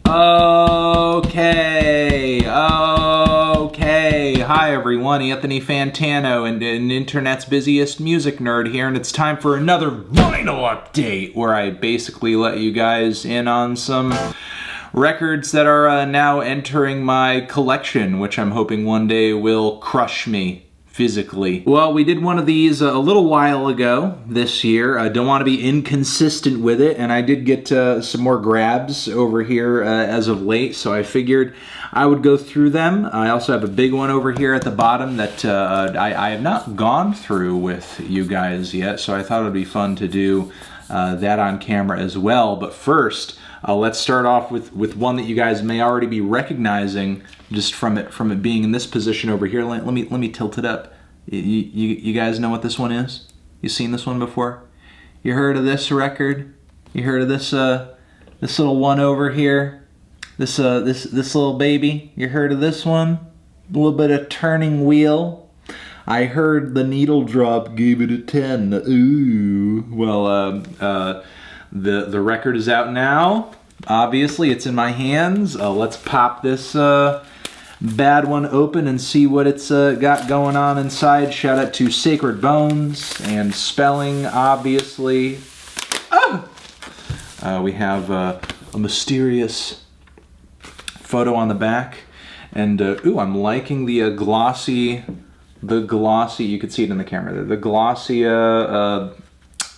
Okay. Hi everyone, Anthony Fantano and internet's busiest music nerd here, and it's time for another vinyl update where I basically let you guys in on some records that are now entering my collection, which I'm hoping one day will crush me physically. Well, we did one of these a little while ago this year. I don't want to be inconsistent with it, and I did get some more grabs over here as of late, so I figured I would go through them. I also have a big one over here at the bottom that I have not gone through with you guys yet, so I thought it would be fun to do that on camera as well. But first, let's start off with one that you guys may already be recognizing just from it being in this position over here. Let me tilt it up. You guys know what this one is? You seen this one before? You heard of this record? You heard of this this little one over here? This little baby? You heard of this one? A little bit of Turning Wheel. I heard the needle drop gave it a 10. Ooh. Well, the record is out now. Obviously, it's in my hands. Let's pop this bad one open and see what it's got going on inside. Shout out to Sacred Bones and Spelling, obviously. We have a mysterious photo on the back, and ooh, I'm liking the glossy. You can see it in the camera there. The glossy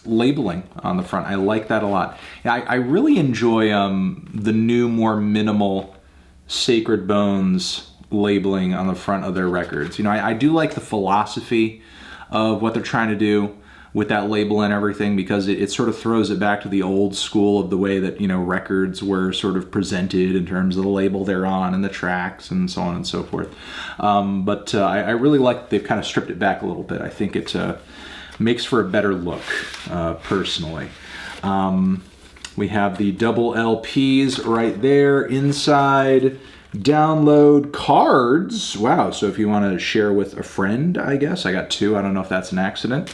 labeling on the front. I like that a lot. I really enjoy the new, more minimal Sacred Bones labeling on the front of their records. You know, I do like the philosophy of what they're trying to do with that label and everything, because it sort of throws it back to the old school of the way that, you know, records were sort of presented in terms of the label they're on and the tracks and so on and so forth. But I really like they've kind of stripped it back a little bit. I think it makes for a better look, personally. We have the double LPs right there inside. Download cards. Wow, so if you want to share with a friend, I guess. I got two. I don't know if that's an accident,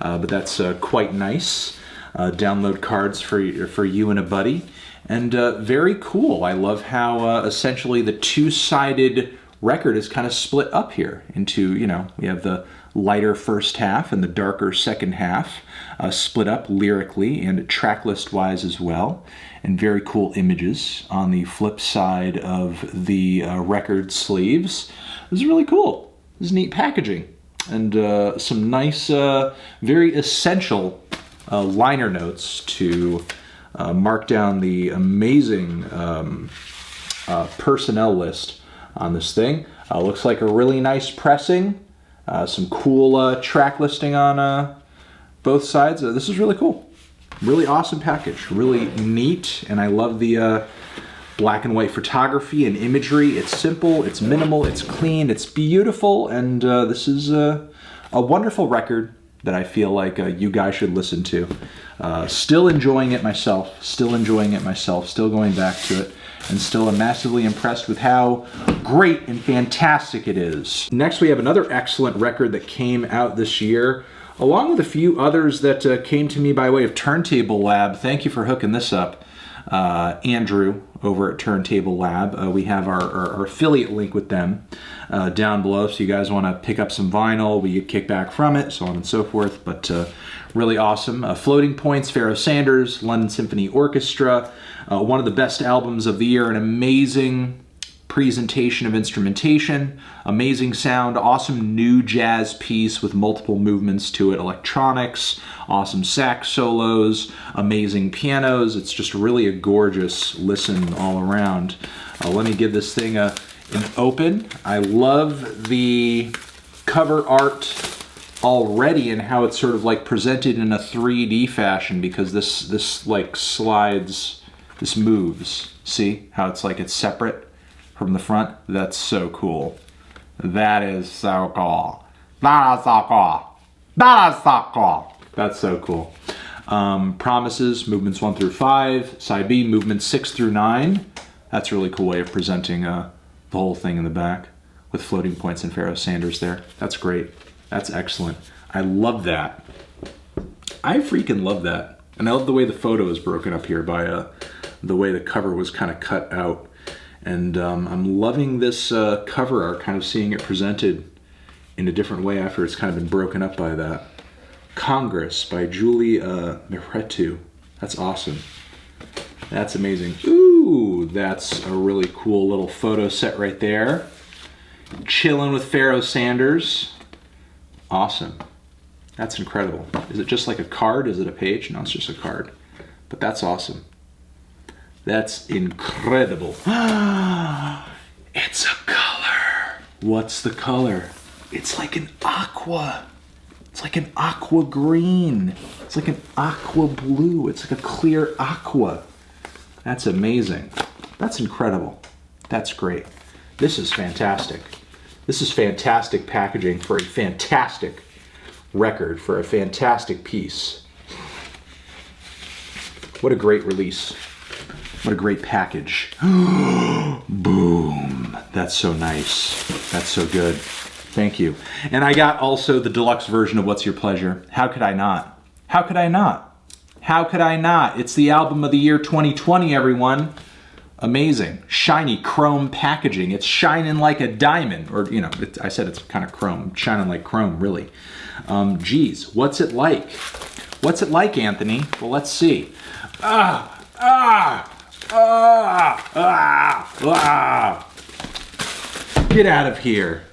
but that's quite nice. Download cards for you and a buddy. And very cool. I love how essentially the two-sided record is kind of split up here into, you know, we have the lighter first half and the darker second half, split up lyrically and track list wise as well, and very cool images on the flip side of the record sleeves. This is really cool. This is neat packaging, and some nice, very essential liner notes to mark down the amazing personnel list on this thing. Looks like a really nice pressing. Some cool track listing on both sides. This is really cool. Really awesome package. Really neat. And I love the black and white photography and imagery. It's simple, it's minimal, it's clean, it's beautiful. And this is a wonderful record that I feel like you guys should listen to. Still enjoying it myself. Still going back to it. And still am massively impressed with how great and fantastic it is. Next, we have another excellent record that came out this year, along with a few others that came to me by way of Turntable Lab. Thank you for hooking this up, Andrew, over at Turntable Lab. We have our affiliate link with them down below, so you guys want to pick up some vinyl, we get kickback from it, so on and so forth. But really awesome. Floating Points, Pharoah Sanders, London Symphony Orchestra. One of the best albums of the year, an amazing presentation of instrumentation, amazing sound, awesome new jazz piece with multiple movements to it, electronics, awesome sax solos, amazing pianos. It's just really a gorgeous listen all around. Let me give this thing an open. I love the cover art already and how it's sort of like presented in a 3D fashion, because this like slides. This moves. See how it's like it's separate from the front? That's so cool. That is so cool. That is so cool. That is so cool. That's so cool. Promises, movements 1 through 5. Side B, movements 6 through 9. That's a really cool way of presenting the whole thing in the back with Floating Points and Pharoah Sanders there. That's great. That's excellent. I love that. I freaking love that. And I love the way the photo is broken up here by the way the cover was kind of cut out. And I'm loving this cover art, kind of seeing it presented in a different way after it's kind of been broken up by that. Congress by Julie Miretu. That's awesome. That's amazing. Ooh, that's a really cool little photo set right there. Chilling with Pharoah Sanders. Awesome. That's incredible. Is it just like a card? Is it a page? No, it's just a card. But that's awesome. That's incredible. It's a color. What's the color? It's like an aqua. It's like an aqua green. It's like an aqua blue. It's like a clear aqua. That's amazing. That's incredible. That's great. This is fantastic. This is fantastic packaging for a fantastic record, for a fantastic piece. What a great release. What a great package. Boom. That's so nice. That's so good. Thank you. And I got also the deluxe version of What's Your Pleasure. How could I not? How could I not? How could I not? It's the album of the year 2020, everyone. Amazing. Shiny chrome packaging. It's shining like a diamond. Or, you know, I said it's kind of chrome. Shining like chrome, really. Geez, what's it like? What's it like, Anthony? Well, let's see. Get out of here.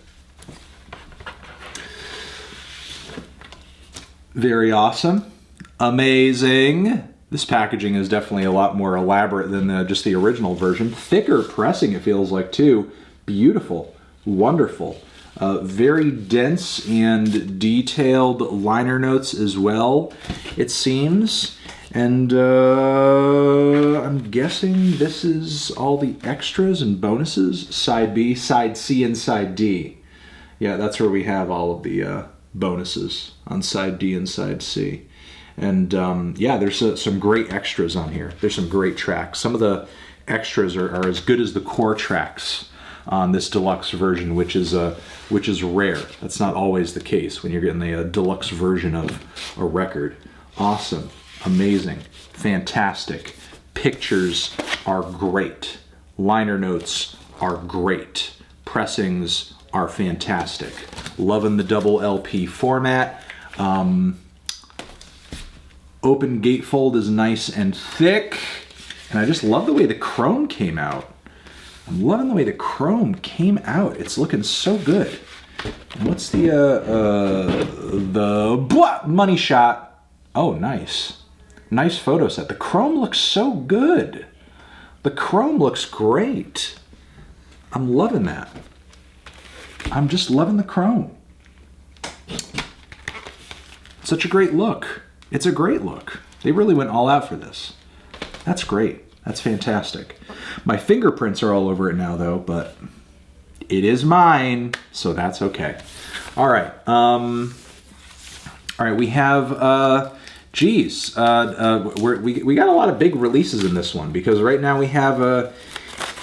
Very awesome. Amazing. This packaging is definitely a lot more elaborate than just the original version. Thicker pressing, it feels like, too. Beautiful. Wonderful. Very dense and detailed liner notes as well, it seems. And I'm guessing this is all the extras and bonuses. Side B, Side C, and Side D. Yeah, that's where we have all of the bonuses on Side D and Side C. And yeah, there's some great extras on here. There's some great tracks. Some of the extras are as good as the core tracks on this deluxe version, which is rare. That's not always the case when you're getting a deluxe version of a record. Awesome, amazing, fantastic. Pictures are great. Liner notes are great. Pressings are fantastic. Loving the double LP format. Open gatefold is nice and thick. And I just love the way the chrome came out. I'm loving the way the chrome came out. It's looking so good. And what's the money shot? Oh, nice. Nice photo set. The chrome looks so good. The chrome looks great. I'm loving that. I'm just loving the chrome. Such a great look. It's a great look. They really went all out for this. That's great. That's fantastic. My fingerprints are all over it now, though, but it is mine, so that's okay. All right. All right, we have, geez, we got a lot of big releases in this one because right now we have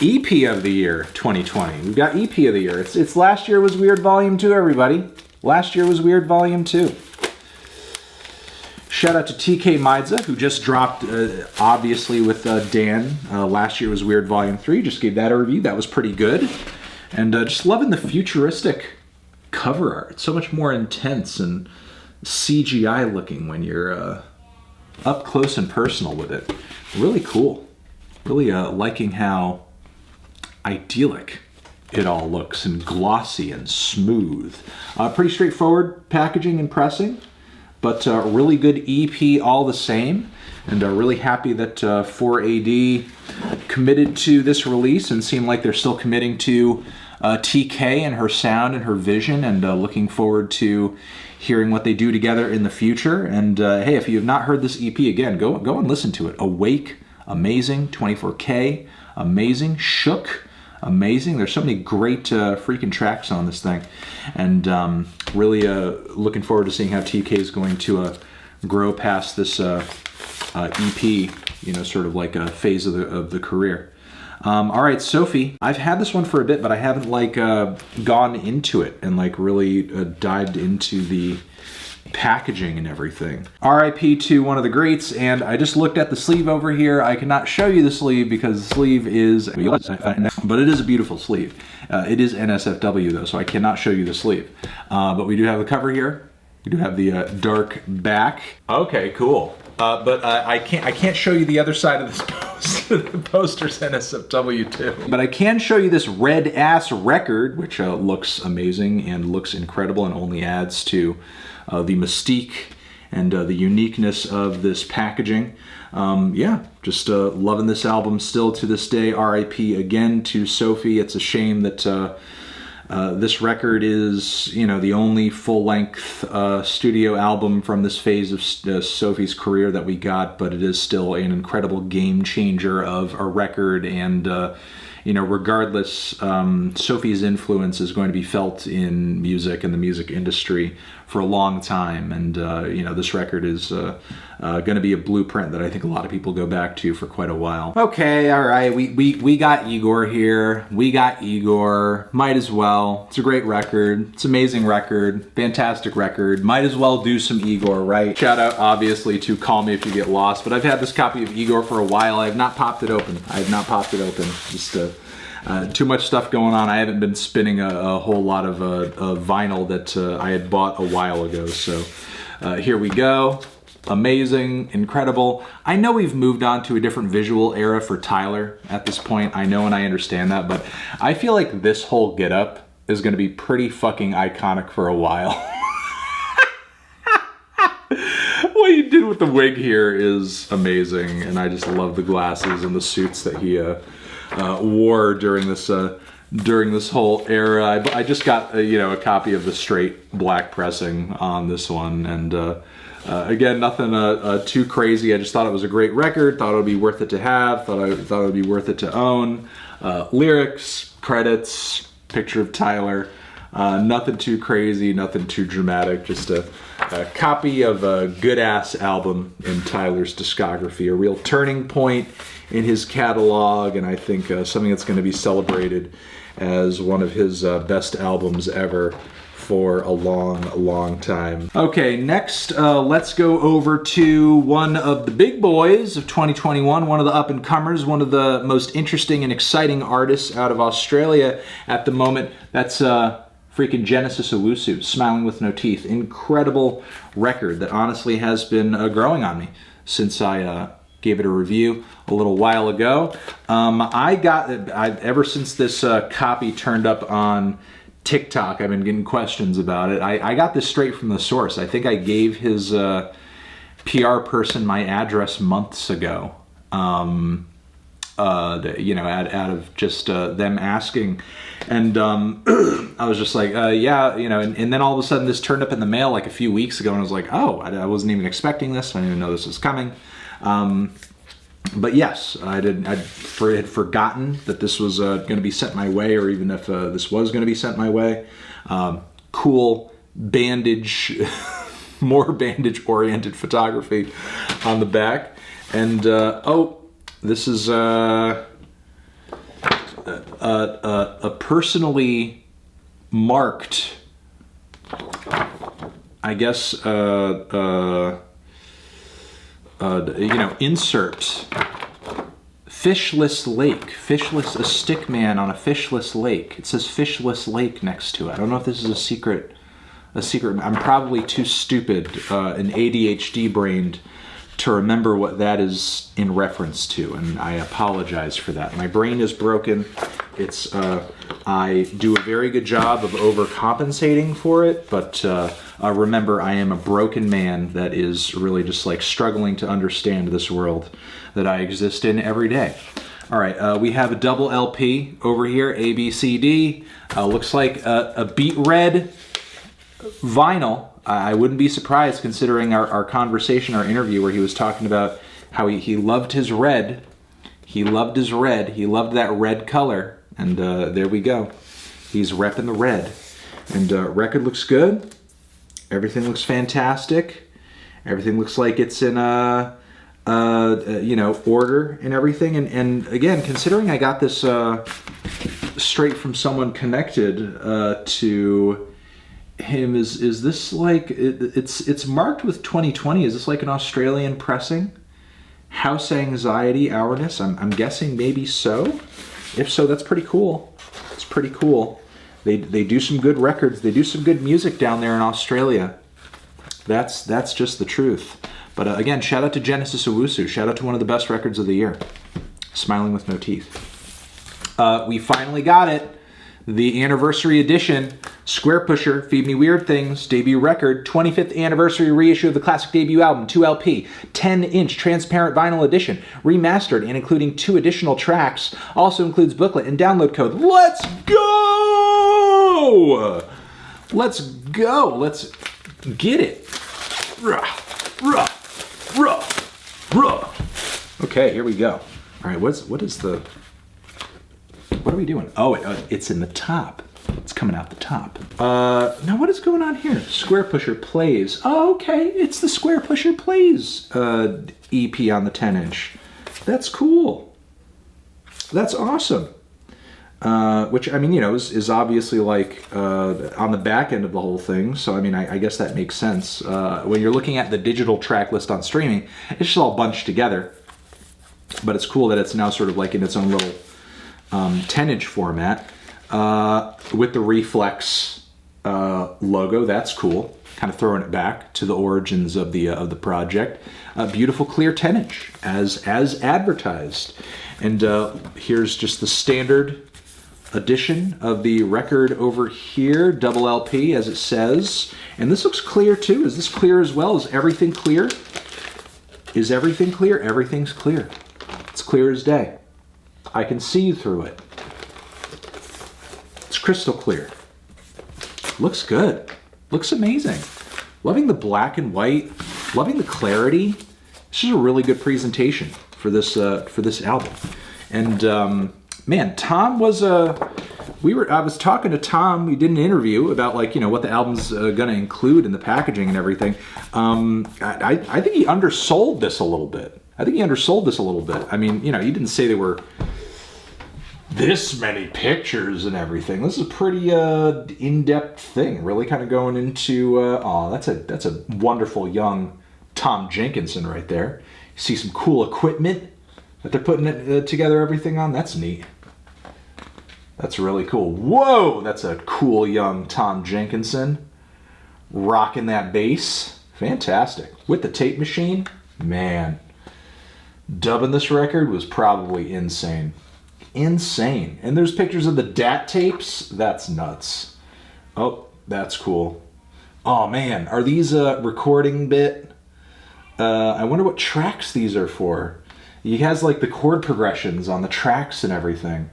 EP of the year 2020. We've got EP of the year. It's Last Year Was Weird Volume 2, everybody. Last Year Was Weird Volume 2. Shout out to Tkay Maidza, who just dropped, obviously, with Dan. Last Year Was Weird Volume 3. Just gave that a review. That was pretty good. And just loving the futuristic cover art. It's so much more intense and CGI looking when you're up close and personal with it. Really cool. Really liking how idyllic it all looks and glossy and smooth. Pretty straightforward packaging and pressing. But really good EP all the same, and really happy that 4AD committed to this release and seem like they're still committing to Tkay and her sound and her vision, and looking forward to hearing what they do together in the future. And hey, if you have not heard this EP, again, go and listen to it. Awake, amazing. 24K, amazing. Shook, amazing. There's so many great freaking tracks on this thing, and really looking forward to seeing how TK is going to grow past this EP, you know, sort of like a phase of the career. All right, Sophie, I've had this one for a bit, but I haven't like gone into it and like really dived into the packaging and everything. RIP to one of the greats, and I just looked at the sleeve over here. I cannot show you the sleeve because the sleeve is, but it is a beautiful sleeve. It is NSFW though, so I cannot show you the sleeve. But we do have the cover here. We do have the dark back. Okay, cool. But I can't show you the other side of this poster. The poster's NSFW too. But I can show you this red ass record, which looks amazing and looks incredible and only adds to the mystique and the uniqueness of this packaging. Yeah, just loving this album still to this day. RIP again to Sophie. It's a shame that this record is, you know, the only full-length studio album from this phase of Sophie's career that we got, but it is still an incredible game changer of a record, and you know, regardless, Sophie's influence is going to be felt in music and the music industry for a long time, and you know, this record is going to be a blueprint that I think a lot of people go back to for quite a while. Okay, all right, we got IGOR here. We got IGOR. Might as well. It's a great record. It's an amazing record. Fantastic record. Might as well do some IGOR, right? Shout out, obviously, to Call Me If You Get Lost, but I've had this copy of IGOR for a while. I have not popped it open. I have not popped it open. Just too much stuff going on. I haven't been spinning a whole lot of vinyl that I had bought a while ago. So here we go. Amazing, incredible. I know we've moved on to a different visual era for Tyler at this point. I know and I understand that, but I feel like this whole getup is going to be pretty fucking iconic for a while. What he did with the wig here is amazing, and I just love the glasses and the suits that he wore during this whole era. I just got you know, a copy of the straight black pressing on this one, and again, nothing too crazy. I just thought it was a great record. Thought it would be worth it to have. Thought it would be worth it to own. Lyrics, credits, picture of Tyler. Nothing too crazy. Nothing too dramatic. Just a copy of a good ass album in Tyler's discography. A real turning point in his catalog, and I think something that's going to be celebrated as one of his best albums ever for a long time. Okay, next let's go over to one of the big boys of 2021, one of the up-and-comers, one of the most interesting and exciting artists out of Australia at the moment. That's freaking Genesis Owusu, Smiling With No Teeth. Incredible record that honestly has been growing on me since I gave it a review a little while ago. Ever since this copy turned up on TikTok, I've been getting questions about it. I got this straight from the source. I think I gave his PR person my address months ago. You know, out of just them asking, and I was just like, yeah, you know, and then all of a sudden this turned up in the mail like a few weeks ago, and I was like, oh, I wasn't even expecting this. I didn't even know this was coming. But yes, I had forgotten that this was going to be sent my way, or even if this was going to be sent my way. Cool bandage, more bandage-oriented photography on the back. And, oh, this is a personally marked, I guess, you know, insert fishless lake, a stick man on a fishless lake. It says fishless lake next to it. I don't know if this is a secret. I'm probably too stupid, an ADHD brained, to remember what that is in reference to, and I apologize for that. My brain is broken. It's I do a very good job of overcompensating for it, but remember, I am a broken man that is really just like struggling to understand this world that I exist in every day. All right, we have a double LP over here, A, B, C, D. Looks like a beet red vinyl. I wouldn't be surprised considering our conversation, our interview, where he was talking about how he loved his red. He loved his red. He loved that red color. And there we go. He's repping the red. And record looks good. Everything looks fantastic. Everything looks like it's in you know, order and everything. And again, considering I got this straight from someone connected to him. Is this like it's marked with 2020? Is this like an Australian pressing? House Anxiety Ourness. I'm guessing maybe so. If so, that's pretty cool. It's pretty cool. They do some good records. They do some good music down there in Australia. That's just the truth. But again, shout out to Genesis Owusu. Shout out to one of the best records of the year. Smiling with No Teeth. We finally got it. The anniversary edition, Squarepusher, Feed Me Weird Things, debut record, 25th anniversary reissue of the classic debut album, 2LP, 10-inch transparent vinyl edition, remastered and including 2 additional tracks. Also includes booklet and download code. Let's go! Let's go. Let's get it. Okay, here we go. All right, what are we doing? Oh, it's in the top. It's coming out the top. Now what is going on here? Squarepusher Plays. Oh, okay. It's the Squarepusher Plays EP on the 10-inch. That's cool. That's awesome. Which, I mean, you know, is obviously like on the back end of the whole thing. So, I mean, I guess that makes sense. When you're looking at the digital track list on streaming, it's just all bunched together. But it's cool that it's now sort of like in its own little 10-inch format with the Reflex logo. That's cool. Kind of throwing it back to the origins of the project. Beautiful clear 10-inch as advertised. And here's just the standard edition of the record over here, double LP as it says. And this looks clear too. Is this clear as well? Is everything clear? Is everything clear? Everything's clear. It's clear as day. I can see you through it. It's crystal clear. Looks good. Looks amazing. Loving the black and white. Loving the clarity. This is a really good presentation for this album. And man, Tom was I was talking to Tom. We did an interview about, like, you know, what the album's gonna include in the packaging and everything. I think he undersold this a little bit. I mean, you know, he didn't say they were this many pictures and everything. This is a pretty in-depth thing, really kind of going into that's a wonderful young Tom Jenkinson right there. You see some cool equipment that they're putting it together, everything on. That's neat. That's really cool. Whoa, that's a cool young Tom Jenkinson rocking that bass. Fantastic. With the tape machine, man, dubbing this record was probably insane. Insane. And there's pictures of the DAT tapes. That's nuts. Oh, that's cool. Oh man, are these a recording bit? I wonder what tracks these are for. He has like the chord progressions on the tracks and everything.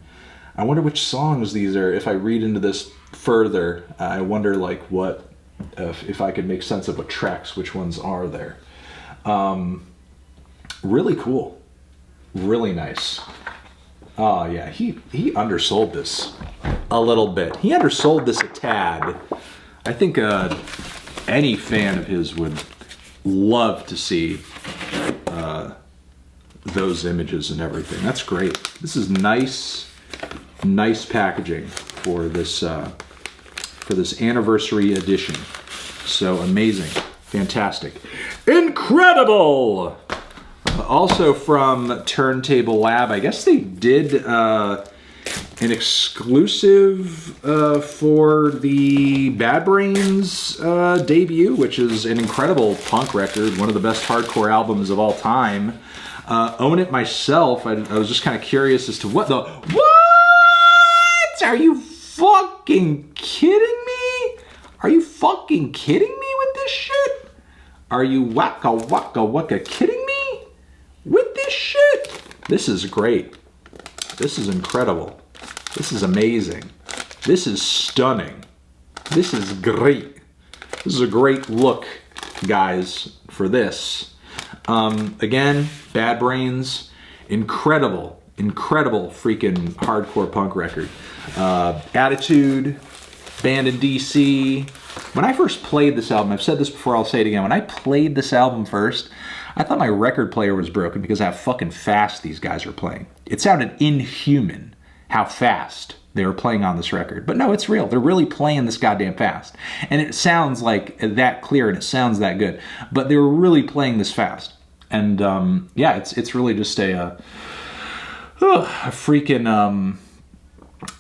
I wonder which songs these are. If I read into this further, I wonder like what, if I could make sense of what tracks, which ones are there. Really cool. Really nice. Oh yeah, he undersold this a little bit. He undersold this a tad. I think any fan of his would love to see those images and everything. That's great. This is nice packaging for this anniversary edition. So amazing, fantastic, incredible. Also from Turntable Lab, I guess they did an exclusive for the Bad Brains debut, which is an incredible punk record, one of the best hardcore albums of all time. Own It Myself, I was just kind of curious as to what? Are you fucking kidding me? Are you fucking kidding me with this shit? Are you waka kidding me with this shit? This is great. This is incredible. This is amazing. This is stunning. This is great. This is a great look, guys, for this. Again, Bad Brains, incredible freaking hardcore punk record. Attitude, band in DC. When I first played this album, I've said this before, I'll say it again. When I played this album first, I thought my record player was broken because of how fucking fast these guys were playing. It sounded inhuman how fast they were playing on this record. But no, it's real. They're really playing this goddamn fast. And it sounds like that clear and it sounds that good. But they were really playing this fast. And yeah, it's really just a freaking,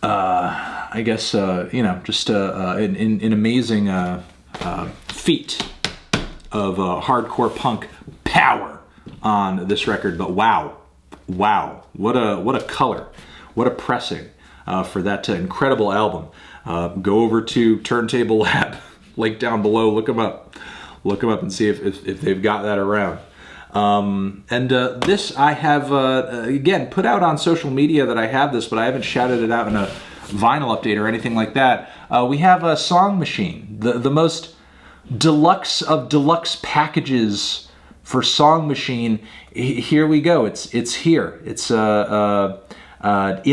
I guess, you know, just an amazing feat of hardcore punk power on this record. But wow, what a color, what a pressing for that incredible album. Go over to Turntable Lab, link down below, look them up and see if they've got that around. This I have, again, put out on social media that I have this, but I haven't shouted it out in a vinyl update or anything like that. We have a Song Machine, the most deluxe of deluxe packages for Song Machine. Here we go. It's here. It's in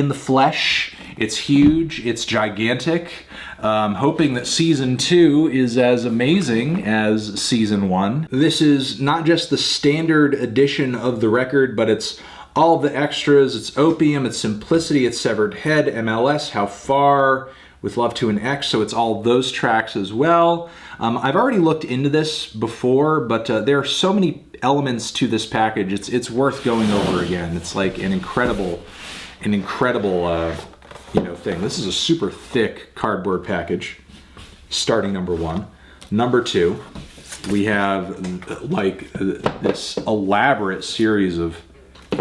the flesh. It's huge. It's gigantic. Hoping that season 2 is as amazing as season 1. This is not just the standard edition of the record, but it's all the extras. It's Opium, it's Simplicity, it's Severed Head, MLS, How Far, With Love to an X, so it's all those tracks as well. I've already looked into this before, but there are so many elements to this package. It's worth going over again. It's like an incredible you know, thing. This is a super thick cardboard package, starting number 1. Number 2, we have like this elaborate series of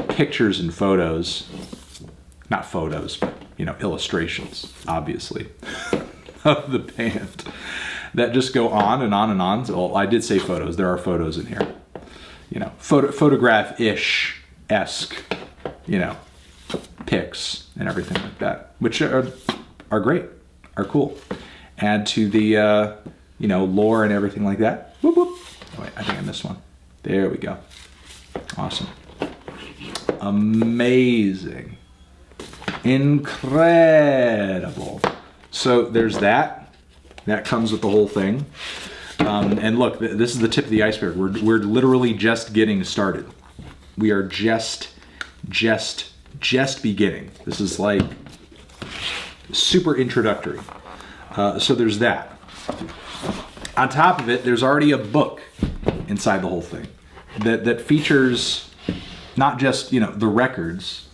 pictures and photos, not photos, but, you know, illustrations, obviously, of the band that just go on and on and on. Well, I did say photos. There are photos in here, you know, photograph-ish-esque, you know, pics and everything like that, which are great, are cool. Add to the, you know, lore and everything like that. Whoop, whoop. Oh, wait, I think I missed one. There we go. Awesome. Amazing. Incredible. So there's that. That comes with the whole thing. And look, this is the tip of the iceberg. We're literally just getting started. We are just beginning. This is like super introductory. So there's that. On top of it, there's already a book inside the whole thing that features not just, you know, the records,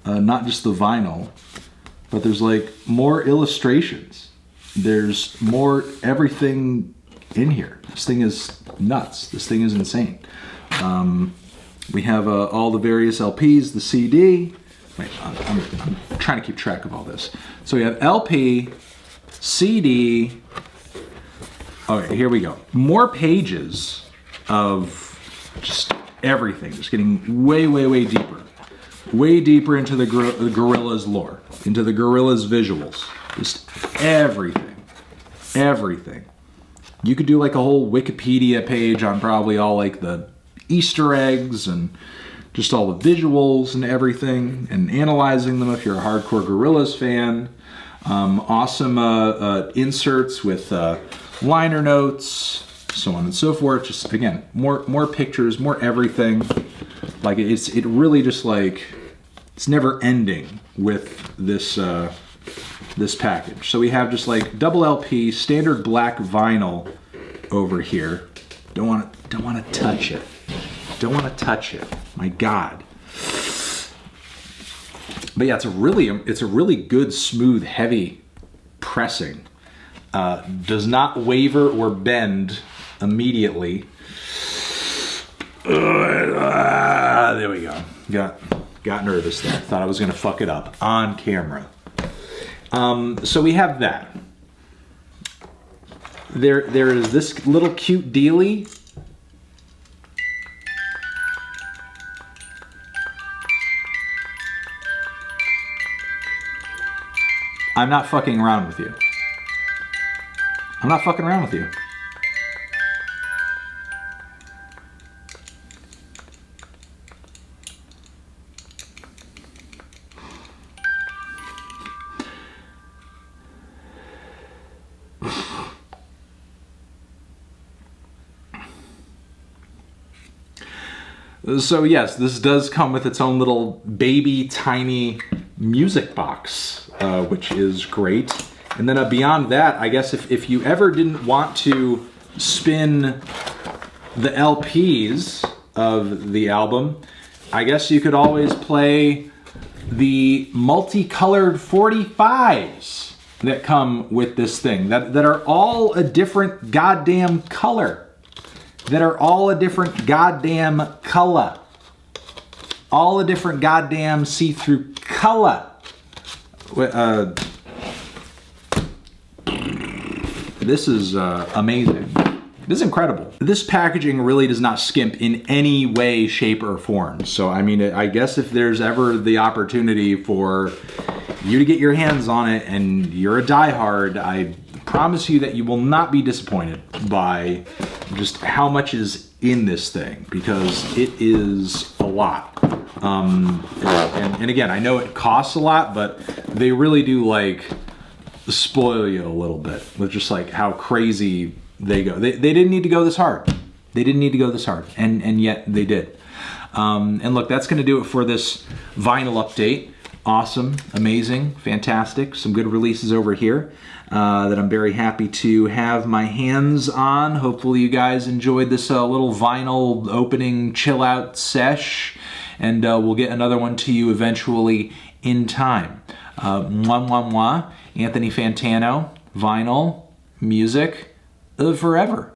not just the vinyl, but there's like more illustrations. There's more everything in here. This thing is nuts. This thing is insane. We have all the various LPs, the CD. Wait, I'm trying to keep track of all this. So we have LP, CD. Okay, here we go. More pages of just everything. Just getting way deeper. Way deeper into the Gorillaz lore, into the Gorillaz visuals. Just everything. Everything. You could do like a whole Wikipedia page on probably all like the Easter eggs and just all the visuals and everything, and analyzing them if you're a hardcore Gorillaz fan. Awesome inserts with liner notes, so on and so forth. Just again, more pictures, more everything. Like it really just like it's never ending with this this package. So we have just like double LP, standard black vinyl over here. Don't want to touch it. Don't want to touch it. My God. But yeah, it's a really good, smooth, heavy pressing. Does not waver or bend immediately. There we go. Got nervous there. Thought I was gonna fuck it up on camera. So we have that. There is this little cute dealie. I'm not fucking around with you. I'm not fucking around with you. So yes, this does come with its own little baby tiny music box, which is great. And then beyond that, I guess if you ever didn't want to spin the LPs of the album, I guess you could always play the multicolored 45s that come with this thing, that are all a different goddamn color. That are all a different goddamn color. All a different goddamn see-through color. This is amazing. This is incredible. This packaging really does not skimp in any way, shape, or form. So, I mean, I guess if there's ever the opportunity for you to get your hands on it and you're a diehard, I promise you that you will not be disappointed by just how much is in this thing, because it is a lot. And again, I know it costs a lot, but they really do like spoil you a little bit with just like how crazy they go. They didn't need to go this hard. They didn't need to go this hard, and yet they did. And look, that's going to do it for this vinyl update. Awesome, amazing, fantastic. Some good releases over here that I'm very happy to have my hands on. Hopefully you guys enjoyed this little vinyl opening chill out sesh, and we'll get another one to you eventually in time. Mwah, mwah, mwah. Anthony Fantano, vinyl, music, forever.